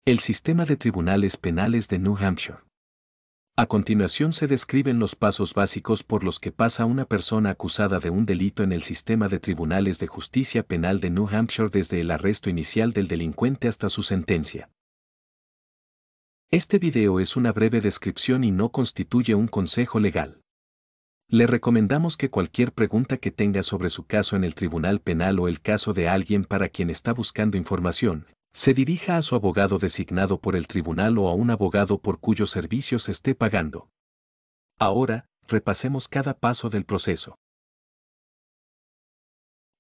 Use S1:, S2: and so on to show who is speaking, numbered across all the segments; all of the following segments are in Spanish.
S1: El sistema de tribunales penales de New Hampshire. A continuación se describen los pasos básicos por los que pasa una persona acusada de un delito en el sistema de tribunales de justicia penal de New Hampshire desde el arresto inicial del delincuente hasta su sentencia. Este video es una breve descripción y no constituye un consejo legal. Le recomendamos que cualquier pregunta que tenga sobre su caso en el tribunal penal o el caso de alguien para quien está buscando información, se dirija a su abogado designado por el tribunal o a un abogado por cuyos servicios esté pagando. Ahora, repasemos cada paso del proceso.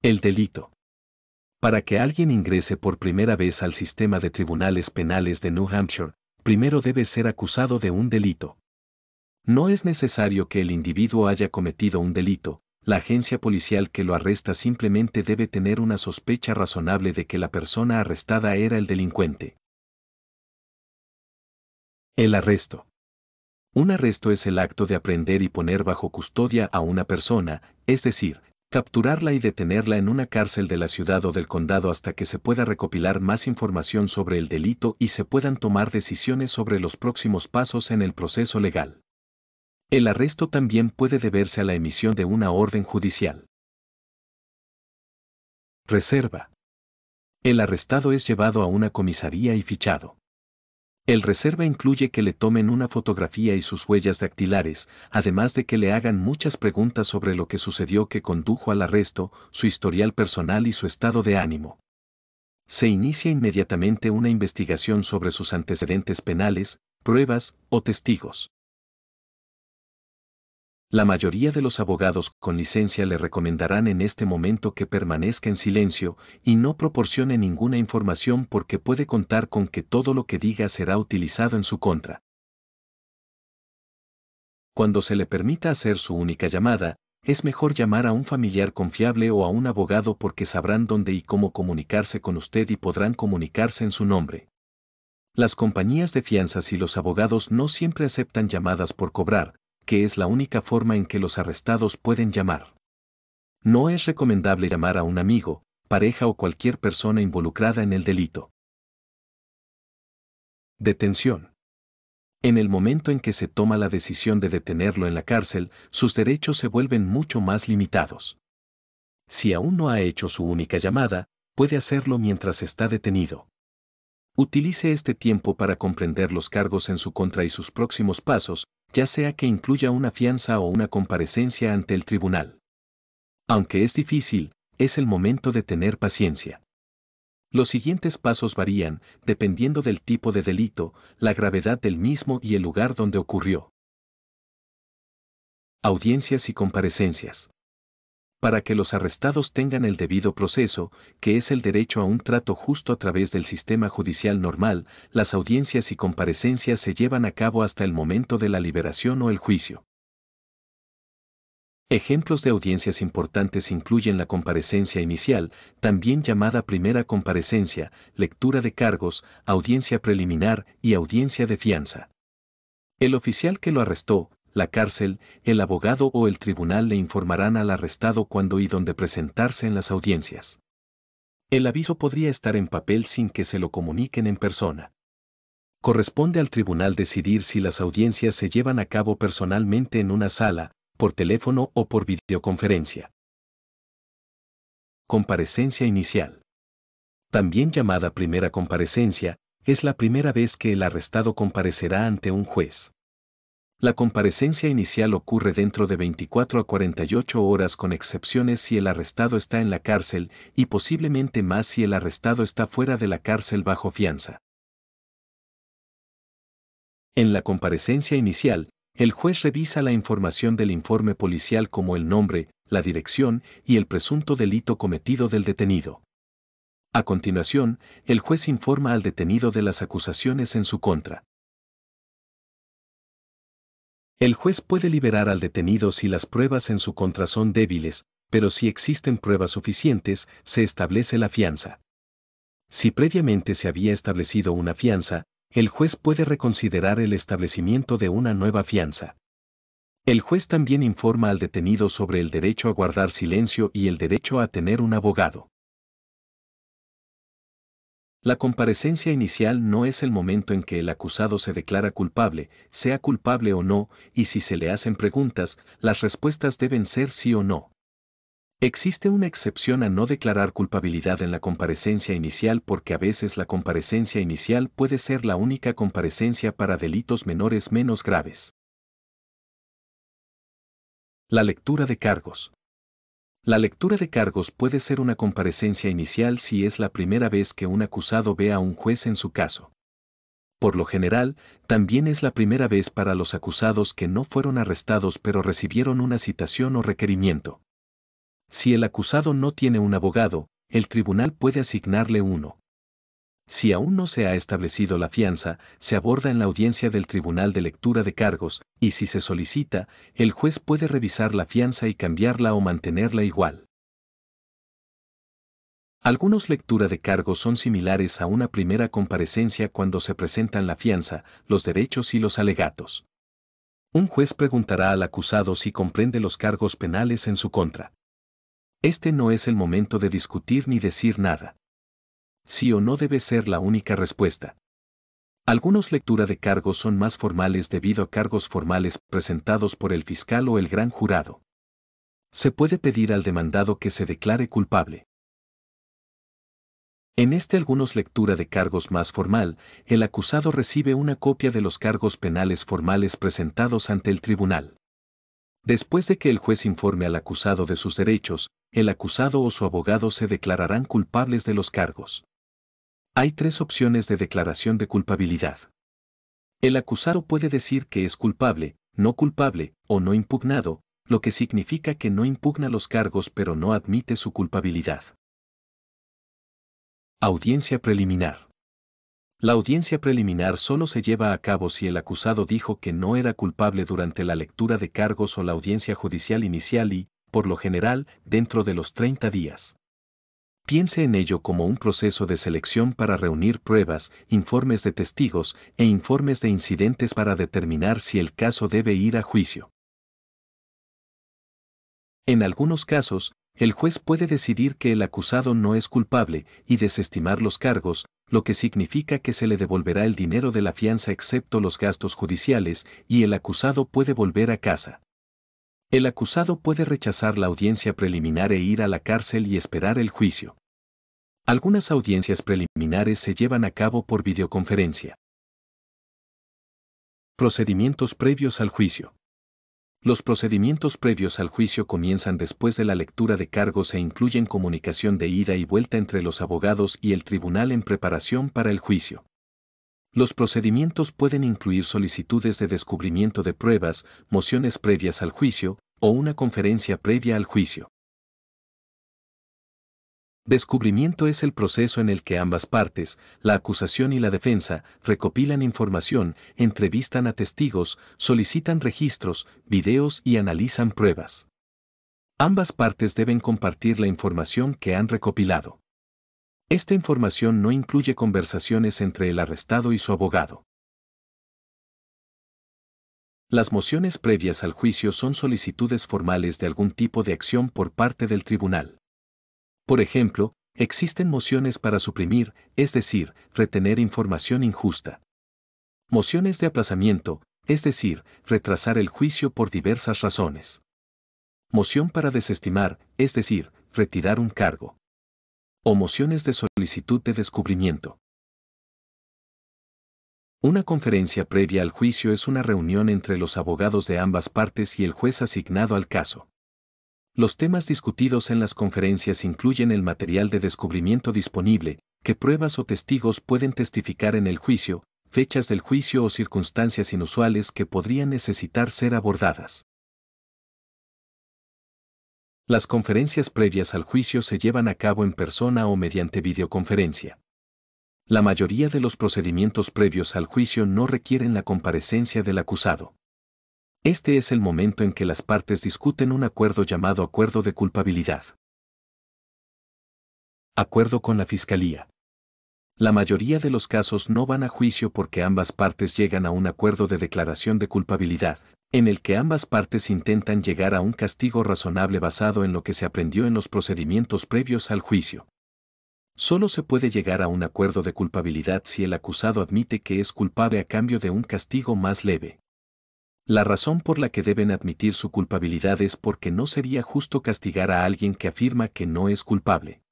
S1: El delito. Para que alguien ingrese por primera vez al sistema de tribunales penales de New Hampshire, primero debe ser acusado de un delito. No es necesario que el individuo haya cometido un delito, la agencia policial que lo arresta simplemente debe tener una sospecha razonable de que la persona arrestada era el delincuente. El arresto. Un arresto es el acto de aprehender y poner bajo custodia a una persona, es decir, capturarla y detenerla en una cárcel de la ciudad o del condado hasta que se pueda recopilar más información sobre el delito y se puedan tomar decisiones sobre los próximos pasos en el proceso legal. El arresto también puede deberse a la emisión de una orden judicial. Reserva. El arrestado es llevado a una comisaría y fichado. El reserva incluye que le tomen una fotografía y sus huellas dactilares, además de que le hagan muchas preguntas sobre lo que sucedió que condujo al arresto, su historial personal y su estado de ánimo. Se inicia inmediatamente una investigación sobre sus antecedentes penales, pruebas o testigos. La mayoría de los abogados con licencia le recomendarán en este momento que permanezca en silencio y no proporcione ninguna información porque puede contar con que todo lo que diga será utilizado en su contra. Cuando se le permita hacer su única llamada, es mejor llamar a un familiar confiable o a un abogado porque sabrán dónde y cómo comunicarse con usted y podrán comunicarse en su nombre. Las compañías de fianzas y los abogados no siempre aceptan llamadas por cobrar, que es la única forma en que los arrestados pueden llamar. No es recomendable llamar a un amigo, pareja o cualquier persona involucrada en el delito. Detención. En el momento en que se toma la decisión de detenerlo en la cárcel, sus derechos se vuelven mucho más limitados. Si aún no ha hecho su única llamada, puede hacerlo mientras está detenido. Utilice este tiempo para comprender los cargos en su contra y sus próximos pasos, ya sea que incluya una fianza o una comparecencia ante el tribunal. Aunque es difícil, es el momento de tener paciencia. Los siguientes pasos varían, dependiendo del tipo de delito, la gravedad del mismo y el lugar donde ocurrió. Audiencias y comparecencias. Para que los arrestados tengan el debido proceso, que es el derecho a un trato justo a través del sistema judicial normal, las audiencias y comparecencias se llevan a cabo hasta el momento de la liberación o el juicio. Ejemplos de audiencias importantes incluyen la comparecencia inicial, también llamada primera comparecencia, lectura de cargos, audiencia preliminar y audiencia de fianza. El oficial que lo arrestó, la cárcel, el abogado o el tribunal le informarán al arrestado cuándo y dónde presentarse en las audiencias. El aviso podría estar en papel sin que se lo comuniquen en persona. Corresponde al tribunal decidir si las audiencias se llevan a cabo personalmente en una sala, por teléfono o por videoconferencia. Comparecencia inicial. También llamada primera comparecencia, es la primera vez que el arrestado comparecerá ante un juez. La comparecencia inicial ocurre dentro de 24 a 48 horas con excepciones si el arrestado está en la cárcel y posiblemente más si el arrestado está fuera de la cárcel bajo fianza. En la comparecencia inicial, el juez revisa la información del informe policial como el nombre, la dirección y el presunto delito cometido del detenido. A continuación, el juez informa al detenido de las acusaciones en su contra. El juez puede liberar al detenido si las pruebas en su contra son débiles, pero si existen pruebas suficientes, se establece la fianza. Si previamente se había establecido una fianza, el juez puede reconsiderar el establecimiento de una nueva fianza. El juez también informa al detenido sobre el derecho a guardar silencio y el derecho a tener un abogado. La comparecencia inicial no es el momento en que el acusado se declara culpable, sea culpable o no, y si se le hacen preguntas, las respuestas deben ser sí o no. Existe una excepción a no declarar culpabilidad en la comparecencia inicial porque a veces la comparecencia inicial puede ser la única comparecencia para delitos menores menos graves. La lectura de cargos. La lectura de cargos puede ser una comparecencia inicial si es la primera vez que un acusado ve a un juez en su caso. Por lo general, también es la primera vez para los acusados que no fueron arrestados pero recibieron una citación o requerimiento. Si el acusado no tiene un abogado, el tribunal puede asignarle uno. Si aún no se ha establecido la fianza, se aborda en la audiencia del Tribunal de Lectura de Cargos, y si se solicita, el juez puede revisar la fianza y cambiarla o mantenerla igual. Algunos lectura de cargos son similares a una primera comparecencia cuando se presentan la fianza, los derechos y los alegatos. Un juez preguntará al acusado si comprende los cargos penales en su contra. Este no es el momento de discutir ni decir nada. Sí o no debe ser la única respuesta. Algunos lectura de cargos son más formales debido a cargos formales presentados por el fiscal o el gran jurado. Se puede pedir al demandado que se declare culpable. En algunos lectura de cargos más formal, el acusado recibe una copia de los cargos penales formales presentados ante el tribunal. Después de que el juez informe al acusado de sus derechos, el acusado o su abogado se declararán culpables de los cargos. Hay 3 opciones de declaración de culpabilidad. El acusado puede decir que es culpable, no culpable o no impugnado, lo que significa que no impugna los cargos pero no admite su culpabilidad. Audiencia preliminar. La audiencia preliminar solo se lleva a cabo si el acusado dijo que no era culpable durante la lectura de cargos o la audiencia judicial inicial y, por lo general, dentro de los 30 días. Piense en ello como un proceso de selección para reunir pruebas, informes de testigos e informes de incidentes para determinar si el caso debe ir a juicio. En algunos casos, el juez puede decidir que el acusado no es culpable y desestimar los cargos, lo que significa que se le devolverá el dinero de la fianza excepto los gastos judiciales y el acusado puede volver a casa. El acusado puede rechazar la audiencia preliminar e ir a la cárcel y esperar el juicio. Algunas audiencias preliminares se llevan a cabo por videoconferencia. Procedimientos previos al juicio. Los procedimientos previos al juicio comienzan después de la lectura de cargos e incluyen comunicación de ida y vuelta entre los abogados y el tribunal en preparación para el juicio. Los procedimientos pueden incluir solicitudes de descubrimiento de pruebas, mociones previas al juicio, o una conferencia previa al juicio. Descubrimiento es el proceso en el que ambas partes, la acusación y la defensa, recopilan información, entrevistan a testigos, solicitan registros, videos y analizan pruebas. Ambas partes deben compartir la información que han recopilado. Esta información no incluye conversaciones entre el arrestado y su abogado. Las mociones previas al juicio son solicitudes formales de algún tipo de acción por parte del tribunal. Por ejemplo, existen mociones para suprimir, es decir, retener información injusta. Mociones de aplazamiento, es decir, retrasar el juicio por diversas razones. Moción para desestimar, es decir, retirar un cargo. O mociones de solicitud de descubrimiento. Una conferencia previa al juicio es una reunión entre los abogados de ambas partes y el juez asignado al caso. Los temas discutidos en las conferencias incluyen el material de descubrimiento disponible, qué pruebas o testigos pueden testificar en el juicio, fechas del juicio o circunstancias inusuales que podrían necesitar ser abordadas. Las conferencias previas al juicio se llevan a cabo en persona o mediante videoconferencia. La mayoría de los procedimientos previos al juicio no requieren la comparecencia del acusado. Este es el momento en que las partes discuten un acuerdo llamado acuerdo de culpabilidad. Acuerdo con la Fiscalía. La mayoría de los casos no van a juicio porque ambas partes llegan a un acuerdo de declaración de culpabilidad, en el que ambas partes intentan llegar a un castigo razonable basado en lo que se aprendió en los procedimientos previos al juicio. Solo se puede llegar a un acuerdo de culpabilidad si el acusado admite que es culpable a cambio de un castigo más leve. La razón por la que deben admitir su culpabilidad es porque no sería justo castigar a alguien que afirma que no es culpable.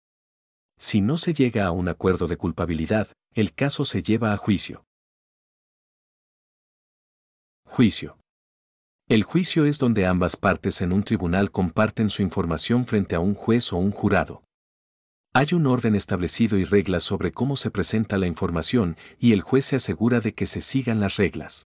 S1: Si no se llega a un acuerdo de culpabilidad, el caso se lleva a juicio. Juicio. El juicio es donde ambas partes en un tribunal comparten su información frente a un juez o un jurado. Hay un orden establecido y reglas sobre cómo se presenta la información y el juez se asegura de que se sigan las reglas.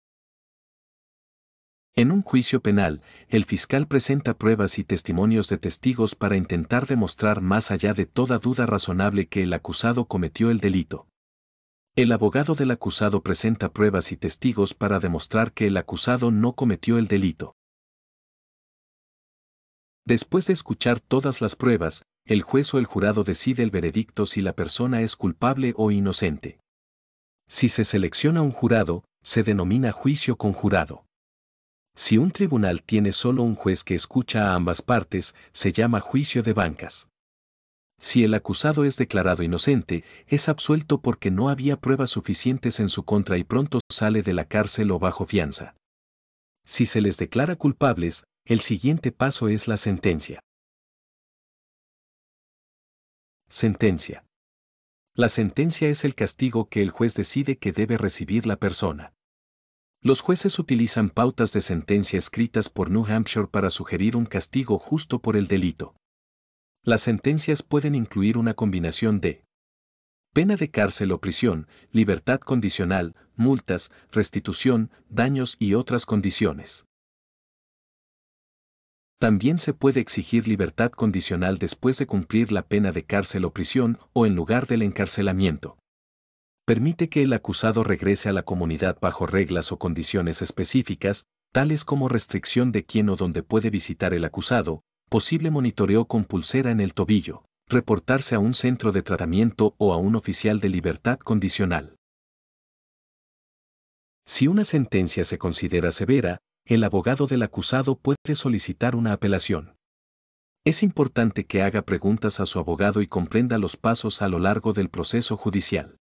S1: En un juicio penal, el fiscal presenta pruebas y testimonios de testigos para intentar demostrar más allá de toda duda razonable que el acusado cometió el delito. El abogado del acusado presenta pruebas y testigos para demostrar que el acusado no cometió el delito. Después de escuchar todas las pruebas, el juez o el jurado decide el veredicto si la persona es culpable o inocente. Si se selecciona un jurado, se denomina juicio conjurado. Si un tribunal tiene solo un juez que escucha a ambas partes, se llama juicio de bancas. Si el acusado es declarado inocente, es absuelto porque no había pruebas suficientes en su contra y pronto sale de la cárcel o bajo fianza. Si se les declara culpables, el siguiente paso es la sentencia. Sentencia. La sentencia es el castigo que el juez decide que debe recibir la persona. Los jueces utilizan pautas de sentencia escritas por New Hampshire para sugerir un castigo justo por el delito. Las sentencias pueden incluir una combinación de pena de cárcel o prisión, libertad condicional, multas, restitución, daños y otras condiciones. También se puede exigir libertad condicional después de cumplir la pena de cárcel o prisión o en lugar del encarcelamiento. Permite que el acusado regrese a la comunidad bajo reglas o condiciones específicas, tales como restricción de quién o dónde puede visitar el acusado, posible monitoreo con pulsera en el tobillo, reportarse a un centro de tratamiento o a un oficial de libertad condicional. Si una sentencia se considera severa, el abogado del acusado puede solicitar una apelación. Es importante que haga preguntas a su abogado y comprenda los pasos a lo largo del proceso judicial.